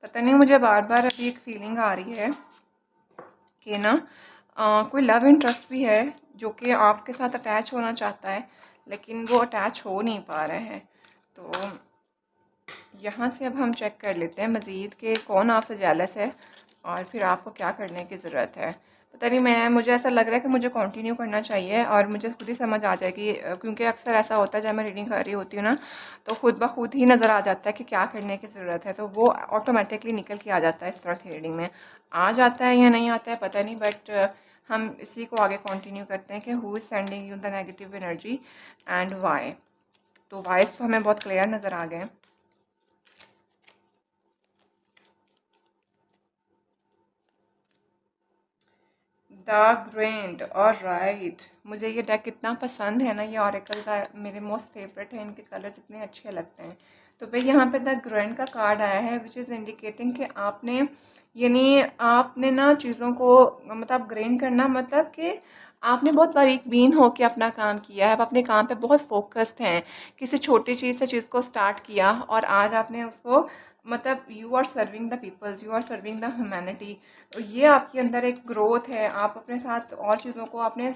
पता नहीं मुझे बार बार अभी एक फीलिंग आ रही है कि ना कोई लव इंटरेस्ट भी है जो कि आपके साथ अटैच होना चाहता है, लेकिन वो अटैच हो नहीं पा रहे हैं। तो यहाँ से अब हम चेक कर लेते हैं मज़ीद कि कौन आपसे जेलस है और फिर आपको क्या करने की ज़रूरत है। पता नहीं, मुझे ऐसा लग रहा है कि मुझे कंटिन्यू करना चाहिए, और मुझे खुद ही समझ आ जाएगी, क्योंकि अक्सर ऐसा होता है जब मैं रीडिंग कर रही होती हूँ ना तो खुद ब खुद ही नज़र आ जाता है कि क्या करने की ज़रूरत है, तो वो ऑटोमेटिकली निकल के आ जाता है। इस तरह की रीडिंग में आ जाता है या नहीं आता है पता नहीं, बट हम इसी को आगे कंटिन्यू करते हैं कि who is sending you the negative energy and why. तो वाइस तो हमें बहुत क्लियर नज़र आ गए। द ग्रैंड और राइट, मुझे ये डेक इतना पसंद है ना, ये ऑरेकल का मेरे मोस्ट फेवरेट है, इनके कलर्स इतने अच्छे लगते हैं। तो भाई यहाँ पे द ग्रैंड का कार्ड आया है विच इज़ इंडिकेटिंग कि आपने, यानी आपने ना चीज़ों को मतलब ग्रैंड करना मतलब कि आपने बहुत बारीक बीन होकर अपना काम किया है, आप अपने काम पे बहुत फोकस्ड हैं। किसी छोटी चीज़ से चीज़ को स्टार्ट किया और आज आपने उसको, मतलब you are serving the peoples, you are serving the humanity. तो ये आपके अंदर एक ग्रोथ है। आप अपने साथ और चीज़ों को आपने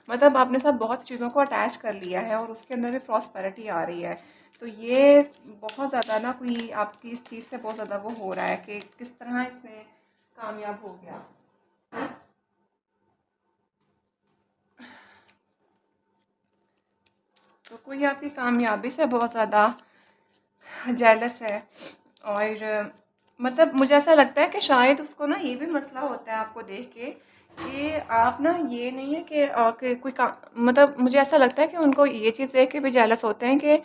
मतलब आपने साथ बहुत चीज़ों को अटैच कर लिया है और उसके अंदर भी प्रॉस्पेरिटी आ रही है। तो ये बहुत ज़्यादा ना कोई आपकी इस चीज़ से बहुत ज़्यादा वो हो रहा है कि किस तरह इसने कामयाब हो गया। तो कोई आपकी कामयाबी से बहुत ज़्यादा जेलस है, और मतलब मुझे ऐसा लगता है कि शायद उसको ना ये भी मसला होता है आपको देख के कि आप ना, ये नहीं है कि कोई का, मतलब मुझे ऐसा लगता है कि उनको ये चीज़ देख के भी जेलस होते हैं कि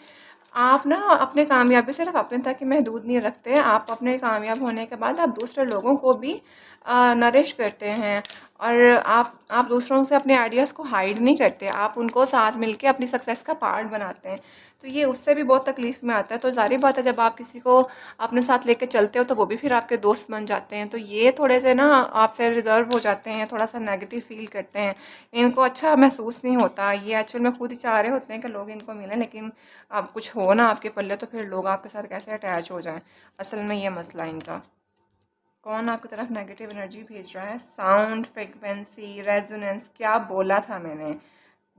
आप ना अपने कामयाबी सिर्फ अपने तक ही महदूद नहीं रखते। आप अपने कामयाब होने के बाद आप दूसरे लोगों को भी नरिश करते हैं, और आप दूसरों से अपने आइडियाज़ को हाइड नहीं करते, आप उनको साथ मिलके अपनी सक्सेस का पार्ट बनाते हैं। तो ये उससे भी बहुत तकलीफ़ में आता है। तो ज़ाहिर बात है जब आप किसी को अपने साथ लेके चलते हो तो वो भी फिर आपके दोस्त बन जाते हैं। तो ये थोड़े से ना आपसे रिज़र्व हो जाते हैं, थोड़ा-सा नेगेटिव फ़ील करते हैं। इनको अच्छा महसूस नहीं होता। ये एक्चुअल में खुद ही चाह रहे होते हैं कि लोग इनको मिलें, लेकिन अब कुछ हो ना आपके पल्ले तो फिर लोग आपके साथ कैसे अटैच हो जाएँ। असल में ये मसला है इनका। कौन आपकी तरफ नेगेटिव एनर्जी भेज रहा है? साउंड, फ्रीक्वेंसी, रेजोनेंस, क्या बोला था मैंने?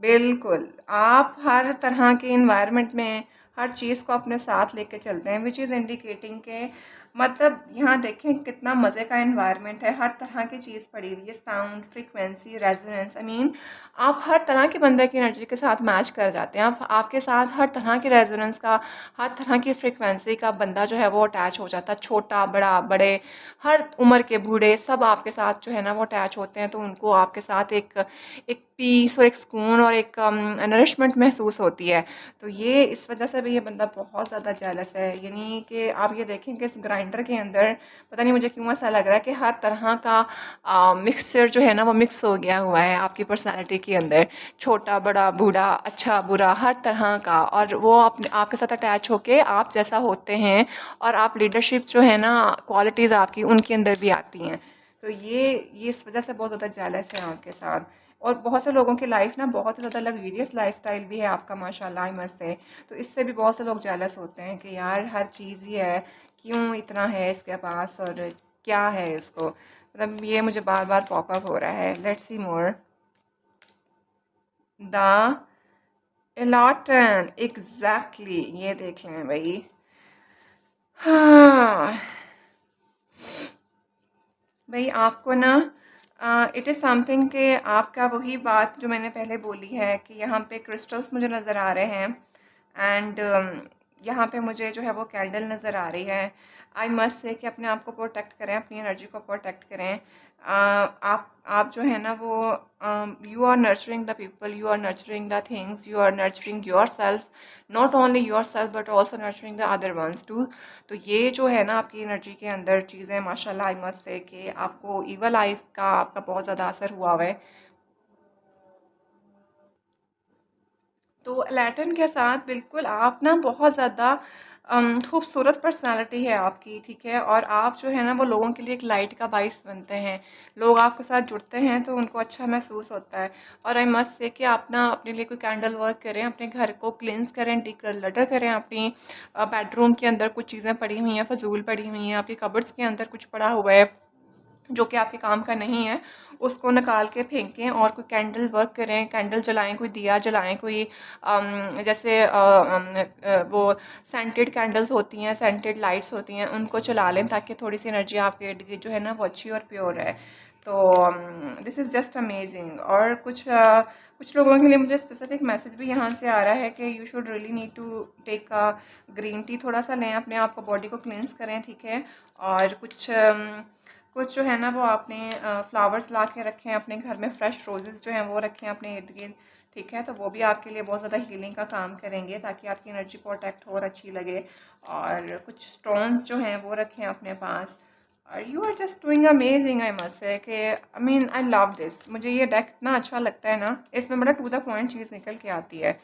बिल्कुल, आप हर तरह के एनवायरनमेंट में, हर चीज़ को अपने साथ लेके चलते हैं, विच इज़ इंडिकेटिंग के मतलब यहाँ देखें कितना मज़े का एनवायरनमेंट है, हर तरह की चीज़ पड़ी हुई है, sound, frequency, resonance, I mean आप हर तरह के बंदे की एनर्जी के साथ मैच कर जाते हैं। आप आपके साथ हर तरह के रेजोनेंस का, हर तरह की फ्रीक्वेंसी का बंदा जो है वो अटैच हो जाता है, छोटा बड़ा बड़े, हर उम्र के बूढ़े सब आपके साथ जो है ना वो अटैच होते हैं। तो उनको आपके साथ एक एक पीस और एक सुकून और एक नरिशमेंट महसूस होती है। तो ये इस वजह से भी ये बंदा बहुत ज़्यादा जेलस है। यानी कि आप ये देखें कि इस ग्राइंडर के अंदर पता नहीं मुझे क्यों ऐसा लग रहा है कि हर तरह का मिक्सचर जो है ना वो मिक्स हो गया हुआ है आपकी पर्सनालिटी के अंदर, छोटा बड़ा बूढ़ा अच्छा बुरा हर तरह का, और वो अपने आपके साथ अटैच होके आप जैसा होते हैं और आप लीडरशिप जो है ना क्वालिटीज़ आपकी उनके अंदर भी आती हैं। तो ये इस वजह से बहुत ज़्यादा जेलस है आपके साथ। और बहुत से लोगों की लाइफ ना बहुत ज़्यादा लग्जरियस लाइफस्टाइल भी है आपका माशाल्लाह, आई मस्ट से। तो इससे भी बहुत से लोग जेलस होते हैं कि यार हर चीज़ ही है, क्यों इतना है इसके पास और क्या है इसको, मतलब ये मुझे बार बार पॉपअप हो रहा है। Let's see more. द एलॉटन, एग्जैक्टली, ये देख लें भाई। हाँ भाई, आपको ना इट इज़ समथिंग कि आपका वही बात जो मैंने पहले बोली है कि यहाँ पे क्रिस्टल्स मुझे नज़र आ रहे हैं, एंड यहाँ पे मुझे जो है वो कैंडल नज़र आ रही है। आई मस्ट से कि अपने आप को प्रोटेक्ट करें, अपनी एनर्जी को प्रोटेक्ट करें। आप जो है ना वो you are nurturing the people, you are nurturing the things, you are nurturing your self, not only your self but also nurturing the other ones too. तो ये जो है ना आपकी एनर्जी के अंदर चीज़ें माशाल्लाह, आई मस्ट से कि आपको इवल आइज़ का आपका बहुत ज़्यादा असर हुआ हुआ है। तो लैटिन के साथ बिल्कुल आप ना बहुत ज़्यादा खूबसूरत पर्सनालिटी है आपकी, ठीक है, और आप जो है ना वो लोगों के लिए एक लाइट का बाइस बनते हैं। लोग आपके साथ जुड़ते हैं तो उनको अच्छा महसूस होता है। और आई मस्ट से कि आप ना अपने लिए कोई कैंडल वर्क करें, अपने घर को क्लिनस करें, डिक्लटर करें, अपनी बेडरूम के अंदर कुछ चीज़ें पड़ी हुई हैं, फजूल पड़ी हुई हैं, आपकी कबर्ड्स के अंदर कुछ पड़ा हुआ है जो कि आपके काम का नहीं है, उसको निकाल के फेंकें और कोई कैंडल वर्क करें, कैंडल जलाएं, कोई दिया जलाएं, कोई जैसे वो सेंटेड कैंडल्स होती हैं, सेंटेड लाइट्स होती हैं, उनको चला लें ताकि थोड़ी सी एनर्जी आपके इर्द गिर्द जो है ना वो अच्छी और प्योर है। तो दिस इज़ जस्ट अमेजिंग। और कुछ लोगों के लिए मुझे स्पेसिफिक मैसेज भी यहाँ से आ रहा है कि you should really need to take green tea, थोड़ा सा लें, अपने आप को बॉडी को क्लिनस करें, ठीक है। और कुछ जो है ना वो आपने फ्लावर्स ला के रखें अपने घर में, फ्रेश रोजेज़ जो हैं वो रखें अपने इर्द गिर्द, ठीक है। तो वो भी आपके लिए बहुत ज़्यादा हीलिंग का काम करेंगे ताकि आपकी एनर्जी प्रोटेक्ट हो और अच्छी लगे। और कुछ स्टोन्स जो हैं वो रखें अपने पास। और you are just doing amazing, I must say कि I mean I love this. मुझे ये डेक इतना अच्छा लगता है ना, इसमें बड़ा टू द पॉइंट चीज़ निकल के आती है।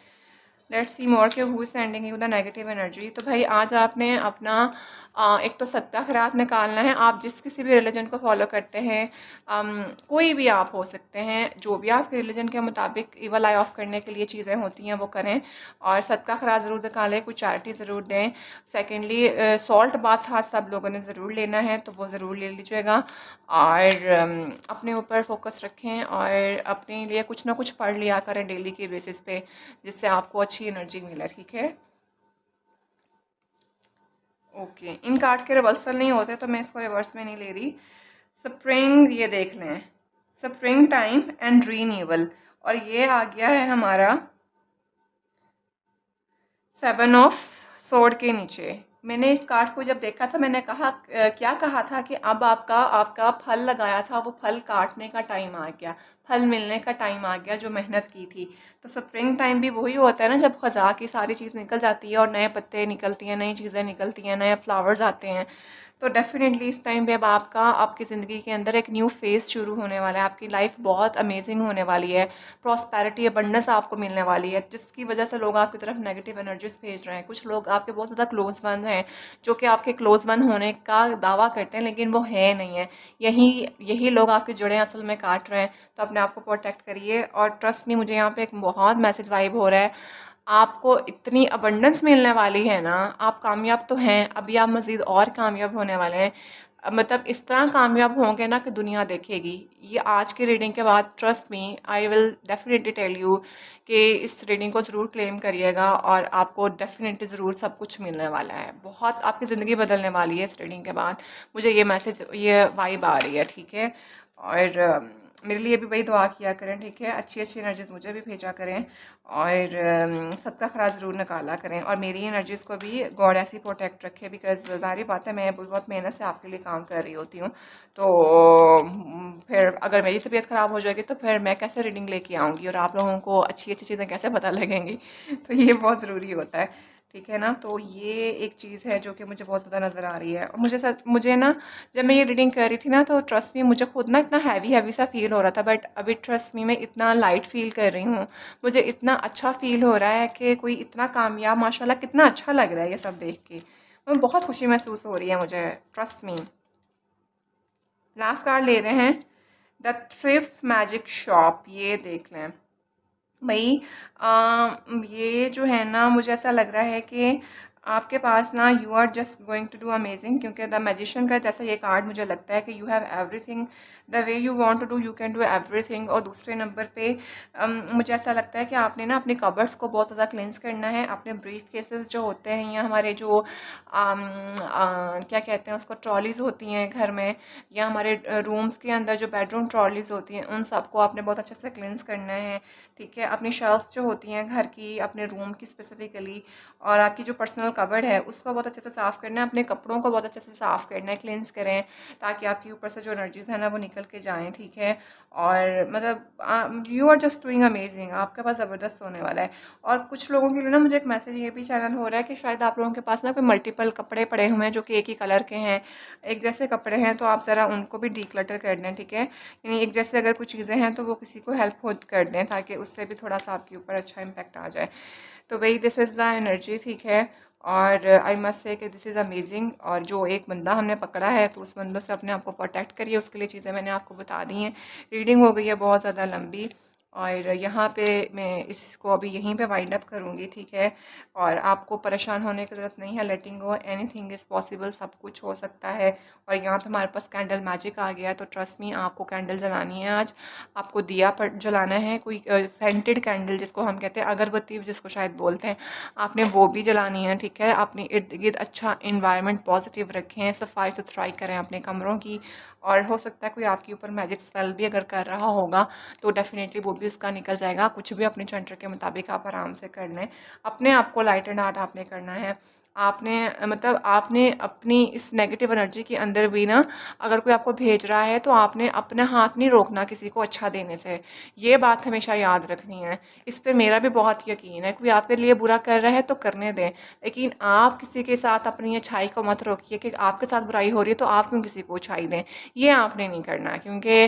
लेट्स सी मोर के who is sending you the negative energy. तो भाई आज आपने अपना एक तो सत्ता खैरात निकालना है। आप जिस किसी भी रिलीजन को फॉलो करते हैं, कोई भी आप हो सकते हैं, जो भी आपके रिलीजन के मुताबिक इवल आई ऑफ करने के लिए चीज़ें होती हैं वो करें। और सत्ता खैरात ज़रूर निकालें, कुछ चैरिटी ज़रूर दें। सेकेंडली सॉल्ट बाथ हाथ सब लोगों ने ज़रूर लेना है तो वो ज़रूर ले लीजिएगा। और अपने ऊपर फोकस रखें और अपने लिए कुछ ना कुछ पढ़ लिया करें डेली के बेसिस पे, जिससे आपको अच्छी एनर्जी मिले, ठीक है। ओके, इन कार्ड के रिवर्सल नहीं होते तो मैं इसको रिवर्स में नहीं ले रही। स्प्रिंग, ये देख लें, स्प्रिंग टाइम एंड रीन्यूअल, और ये आ गया है हमारा 7 ऑफ सोर्ड के नीचे। मैंने इस कार्ड को जब देखा था मैंने कहा क्या कहा था कि अब आपका आपका फल लगाया था वो फल काटने का टाइम आ गया, फल मिलने का टाइम आ गया जो मेहनत की थी। तो स्प्रिंग टाइम भी वही होता है ना, जब खज़ा की सारी चीज़ निकल जाती है और नए पत्ते निकलती हैं, नई चीज़ें निकलती हैं, नए फ्लावर्स आते हैं। तो डेफिनेटली इस टाइम पे अब आपका आपकी ज़िंदगी के अंदर एक न्यू फेज़ शुरू होने वाला है। आपकी लाइफ बहुत अमेजिंग होने वाली है, प्रॉस्पेरिटी अबंडेंस आपको मिलने वाली है, जिसकी वजह से लोग आपकी तरफ नेगेटिव एनर्जीज भेज रहे हैं। कुछ लोग आपके बहुत ज़्यादा क्लोज वन हैं जो कि आपके क्लोज वन होने का दावा करते हैं लेकिन वो है नहीं है। यही यही लोग आपके जड़ें असल में काट रहे हैं। तो अपने आप को प्रोटेक्ट करिए। और ट्रस्ट में मुझे यहाँ पे एक बहुत मैसेज वाइब हो रहा है, आपको इतनी अबंडेंस मिलने वाली है ना, आप कामयाब तो हैं, अभी आप मज़ीद और कामयाब होने वाले हैं। मतलब इस तरह कामयाब होंगे ना कि दुनिया देखेगी। ये आज की रीडिंग के बाद trust me, I will definitely tell you कि इस रीडिंग को ज़रूर क्लेम करिएगा और आपको डेफिनेटली ज़रूर सब कुछ मिलने वाला है। बहुत आपकी ज़िंदगी बदलने वाली है इस रीडिंग के बाद। मुझे ये मैसेज, ये वाइब आ रही है, ठीक है। और मेरे लिए भी वही दुआ किया करें, ठीक है। अच्छी अच्छी एनर्जीज मुझे भी भेजा करें और सबका खरा ज़रूर निकाला करें और मेरी एनर्जीज़ को भी गॉड ऐसी प्रोटेक्ट रखे, बिकॉज ज़ाहिर बात है मैं बहुत मेहनत से आपके लिए काम कर रही होती हूँ। तो फिर अगर मेरी तबीयत ख़राब हो जाएगी तो फिर मैं कैसे रीडिंग लेके आऊँगी और आप लोगों को अच्छी अच्छी चीज़ें कैसे पता लगेंगी। तो ये बहुत ज़रूरी होता है, ठीक है ना। तो ये एक चीज़ है जो कि मुझे बहुत ज़्यादा नज़र आ रही है और मुझे ना, जब मैं ये रीडिंग कर रही थी ना तो ट्रस्ट मी मुझे खुद ना इतना हैवी हैवी सा फील हो रहा था, बट अभी ट्रस्ट मी मैं इतना लाइट फील कर रही हूँ। मुझे इतना अच्छा फील हो रहा है कि कोई इतना कामयाब, माशाल्लाह कितना अच्छा लग रहा है ये सब देख के। बहुत खुशी महसूस हो रही है मुझे, ट्रस्ट मी। लास्ट कार्ड ले रहे हैं, द थ्रिफ्ट मैजिक शॉप। ये देख लें भाई, ये जो है ना, मुझे ऐसा लग रहा है कि आपके पास ना, you are just going to do amazing, क्योंकि द मैजिशियन का जैसा ये कार्ड मुझे लगता है कि you have everything, the way you want to do you can do everything. और दूसरे नंबर पे मुझे ऐसा लगता है कि आपने ना अपने कबर्ड्स को बहुत ज़्यादा क्लेंस करना है। अपने ब्रीफ केसेस जो होते हैं या हमारे जो क्या कहते हैं उसको, ट्रॉलीज होती हैं घर में, या हमारे रूम्स के अंदर जो बेडरूम ट्रॉलीज होती हैं, उन सबको आपने बहुत अच्छे से क्लेंस करना है, ठीक है। अपनी शेल्फ्स जो होती हैं घर की, अपने रूम की स्पेसिफिकली, और आपकी जो पर्सनल कबर्ड है उसको बहुत अच्छे से साफ़ करना है। अपने कपड़ों को बहुत अच्छे से साफ़ करना है, क्लींस करें, ताकि आपके ऊपर से जो एनर्जीज है ना वो निकल के जाएं, ठीक है। और मतलब you are just doing amazing, आपके पास ज़बरदस्त होने वाला है। और कुछ लोगों के लिए ना मुझे एक मैसेज ये भी चैनल हो रहा है कि शायद आप लोगों के पास ना कोई मल्टीपल कपड़े पड़े हुए हैं जो कि एक ही कलर के हैं, एक जैसे कपड़े हैं, तो आप ज़रा उनको भी डीक्लटर कर दें, ठीक है। यानी एक जैसे अगर कुछ चीज़ें हैं तो वो किसी को हेल्प खुद कर दें, ताकि उससे भी थोड़ा सा आपके ऊपर अच्छा इम्पैक्ट आ जाए। तो वही दिस इज़ द एनर्जी, ठीक है। और आई मस्ट से कि दिस इज़ अमेजिंग। और जो एक बंदा हमने पकड़ा है तो उस बंदों से अपने आप को प्रोटेक्ट करिए, उसके लिए चीज़ें मैंने आपको बता दी हैं। रीडिंग हो गई है बहुत ज़्यादा लंबी और यहाँ पे मैं इसको अभी यहीं पे वाइंड अप करूँगी, ठीक है। और आपको परेशान होने की ज़रूरत नहीं है, लेटिंग गो, एनीथिंग इज़ पॉसिबल, सब कुछ हो सकता है। और यहाँ पे हमारे पास कैंडल मैजिक आ गया है, तो ट्रस्ट मी आपको कैंडल जलानी है आज, आपको दिया पर जलाना है, कोई सेंटेड कैंडल जिसको हम कहते हैं, अगरबत्ती जिसको शायद बोलते हैं, आपने वो भी जलानी है, ठीक है। अपनी इर्द गिर्द अच्छा इन्वायरमेंट पॉजिटिव रखें, सफाई सुथराई करें अपने कमरों की। और हो सकता है कोई आपके ऊपर मैजिक स्पेल भी अगर कर रहा होगा तो डेफिनेटली वो भी उसका निकल जाएगा। कुछ भी अपने चंटर के मुताबिक आप आराम से कर लें। अपने आप को लाइट एंड आर्ट आपने करना है। आपने मतलब आपने अपनी इस नेगेटिव एनर्जी के अंदर भी ना, अगर कोई आपको भेज रहा है तो आपने अपना हाथ नहीं रोकना किसी को अच्छा देने से। ये बात हमेशा याद रखनी है। इस पे मेरा भी बहुत यकीन है, कोई आपके लिए बुरा कर रहा है तो करने दें, लेकिन आप किसी के साथ अपनी अच्छाई को मत रोकिए कि आपके साथ बुराई हो रही है तो आप क्यों किसी को अच्छाई दें। ये आपने नहीं करना, क्योंकि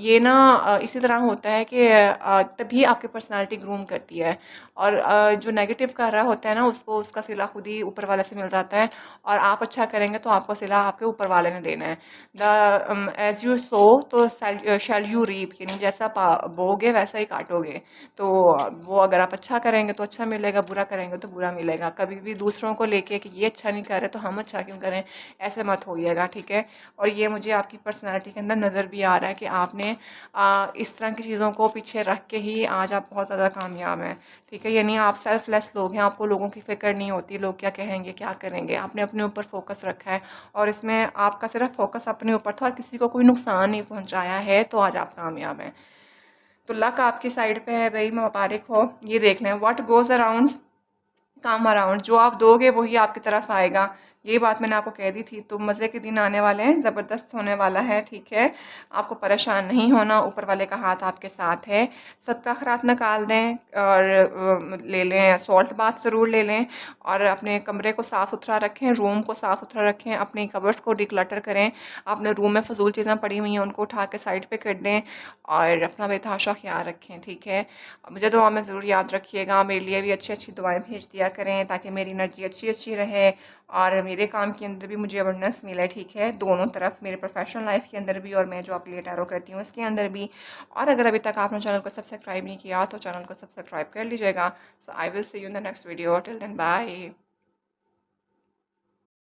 ये ना इसी तरह होता है कि तभी आपकी पर्सनालिटी ग्रूम करती है। और जो नेगेटिव कर रहा होता है ना, उसको उसका सिला खुद ही ऊपर वाले से मिल जाता है। और आप अच्छा करेंगे तो आपको सिला आपके ऊपर वाले ने देना है। द एज यू सो तो शैल यू रीप, यानी जैसा बोगे वैसा ही काटोगे। तो वो अगर आप अच्छा करेंगे तो अच्छा मिलेगा, बुरा करेंगे तो बुरा मिलेगा। कभी भी दूसरों को लेके कि ये अच्छा नहीं कर रहे तो हम अच्छा क्यों करें, ऐसे मत होइएगा, ठीक है। और ये मुझे आपकी पर्सनैलिटी के अंदर नज़र भी आ रहा है कि आपने इस तरह की चीज़ों को पीछे रख के ही आज आप बहुत ज़्यादा कामयाब हैं, ठीक है। यानी आप सेल्फलेस लोग हैं, आपको लोगों की फ़िक्र नहीं होती, लोग क्या कहेंगे क्या करेंगे, आपने अपने ऊपर फोकस रखा है। और इसमें आपका सिर्फ फोकस अपने ऊपर था और किसी को कोई नुकसान नहीं पहुंचाया है, तो आज आप कामयाब हैं। तो लक आपकी साइड पे है भाई, मुबारक हो। ये देख लें, व्हाट गोज़ अराउंड काम अराउंड, जो आप दोगे वही आपकी तरफ आएगा। ये बात मैंने आपको कह दी थी। तो मज़े के दिन आने वाले हैं, ज़बरदस्त होने वाला है, ठीक है। आपको परेशान नहीं होना, ऊपर वाले का हाथ आपके साथ है। सदका खैरात निकाल दें और ले लें, सॉल्ट बाथ ज़रूर ले लें। और अपने कमरे को साफ़ सुथरा रखें, रूम को साफ़ सुथरा रखें, अपनी कबर्ड्स को डिक्लटर करें। अपने रूम में फजूल चीज़ें पड़ी हुई हैं उनको उठा के साइड पे कर दें और अपना बेतहाशा ख्याल रखें, ठीक है। मुझे दुआ में ज़रूर याद रखिएगा, मेरे लिए भी अच्छी अच्छी दुआएं भेज दिया करें ताकि मेरी एनर्जी अच्छी अच्छी रहे और मेरी मेरे काम के अंदर भी मुझे अवेयरनेस मिला है, ठीक है, दोनों तरफ, मेरे प्रोफेशनल लाइफ के अंदर भी और मैं जो अपनी टैरो करती हूँ उसके अंदर भी। और अगर अभी तक आपने चैनल को सब्सक्राइब नहीं किया तो चैनल को सब्सक्राइब कर लीजिएगा। So I will see you in the next video, till then bye.